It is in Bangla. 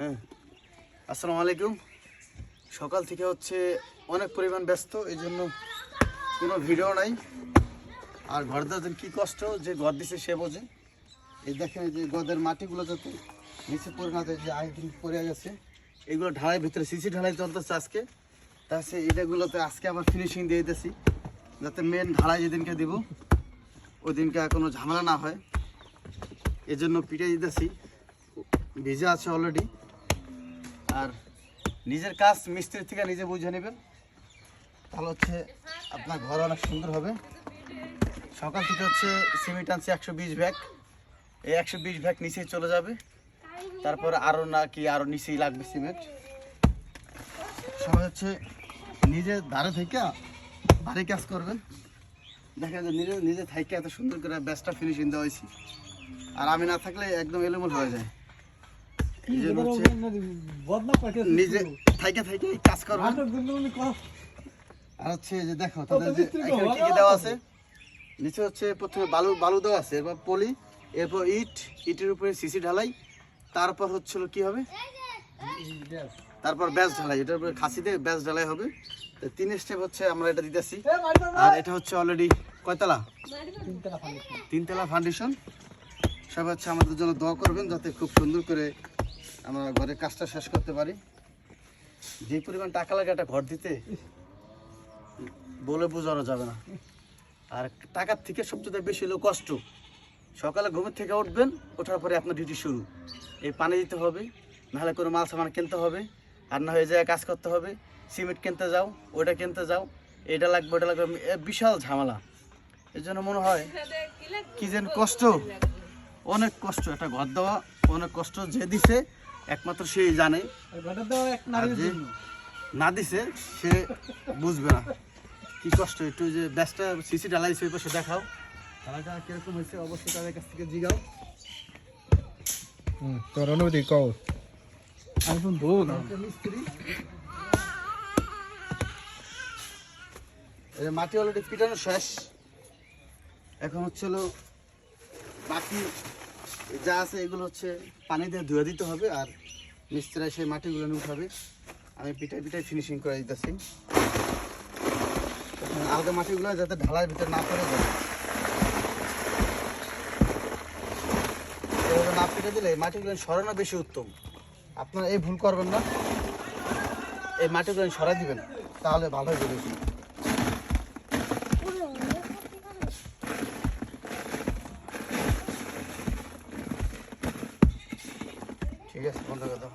হ্যাঁ, আসসালামু আলাইকুম। সকাল থেকে হচ্ছে অনেক পরিমাণ ব্যস্ত, এই জন্য কোনো ভিডিও নাই। আর ঘর দেওয়ার কী কষ্ট, যে ঘর দিছে সে বোঝে। এই দেখেন যে গদের মাটিগুলো যাতে নিচে পড়ে না যায়, যে আগের পড়ে গেছে, এগুলো ঢালাই ভিতরে সিসি ঢালাই চলতেছে আজকে। তাছাড়া এটাগুলোতে আজকে আবার ফিনিশিং দিয়ে দিতেছি, যাতে মেন ঢালাই যেদিনকে দিব ওই দিনকে কোনো ঝামেলা না হয়, এজন্য পিঠে দিতেছি। ভিজে আছে অলরেডি। আর নিজের কাজ মিস্ত্রির থেকে নিজে বুঝে নেবেন, তাহলে হচ্ছে আপনার ঘর অনেক সুন্দর হবে। সকাল থেকে হচ্ছে সিমেন্ট আনছি 120 ব্যাগ। এই 120 ব্যাগ নিচেই চলে যাবে, তারপরে আরও আরও নিচেই লাগবে সিমেন্ট। সবাই হচ্ছে নিজে ধারে থেকে ভারী কাজ করবেন। দেখা যায় নিজে থাইকে এত সুন্দর করে ব্যাসটা ফিনিশিং দেওয়া হয়েছে, আর আমি না থাকলে একদম এলোমেলো হয়ে যায়। নিজে থাইকে কাজ করবেন। আর হচ্ছে যে দেখো তাদের যে এখানে কি কি দেওয়া আছে, নিচে হচ্ছে প্রথমে বালু দেওয়া আছে, এরপর পলি, এরপর ইটের উপরে সিসি ঢালাই, তারপর হচ্ছিল কি হবে, তারপর ব্যাস ঢালাই, এটার উপরে খাসি দিয়ে ব্যাস ঢালাই হবে। 3 স্টেপ হচ্ছে আমরা এটা দিতেছি। আর এটা হচ্ছে অলরেডি কয়তলা? 3 তলা ফাউন্ডেশন। সব হচ্ছে আমাদের জন্য দোয়া করবেন, যাতে খুব সুন্দর করে আমরা ঘরের কাজটা শেষ করতে পারি। যে পরিমাণ টাকা লাগে একটা ঘর দিতে বলে বোঝানো যাবে না। আর টাকার থেকে সবচেয়ে বেশি হলো কষ্ট। সকালে ঘুমের থেকে উঠবেন, ওঠার পরে আপনার ডিউটি শুরু। এই পানি দিতে হবে, নাহলে কোনো মাল সামান কিনতে হবে, আর না হয়ে যায় কাজ করতে হবে। সিমেন্ট কিনতে যাও, ওইটা কিনতে যাও, এটা লাগবে ওটা লাগবে, বিশাল ঝামেলা। এর জন্য মনে হয় কি যেন কষ্ট, অনেক কষ্ট। একটা ঘর দেওয়া অনেক কষ্ট, যে দিছে একমাত্র সেই জানে, যে না দিছে সে বুঝবে না কি কষ্ট। একটু যে ব্যাসটা সিসি ঢালাইছে ওই পাশে দেখাও, ঢালাইটা কিরকম হয়েছে অবশ্যই তাদের কাছ থেকে জিগাও। তোর অনুভূতি কও। মাটি অলরেডি পিটানো শেষ, এখন হচ্ছে হলো বাকি যা আছে এগুলো হচ্ছে পানি দিয়ে ধুয়ে দিতে হবে, আর মিস্ত্রিরা সেই মাটিগুলো নিয়ে উঠাবে। আমি পিটাই ফিনিশিং করে দিতেছি। আলগা মাটিগুলো যাতে ঢালার ভিতরে না পড়ে যায়, এভাবে না পিটে দিলে মাটিগুলো সরানো বেশি উত্তম। আপনারা এই ভুল করবেন না, এই মাটিগুলো সরাই দিবেন, তাহলে ভালো হয়ে যাবে। ঠিক আছে, বন্ধ করে দাও।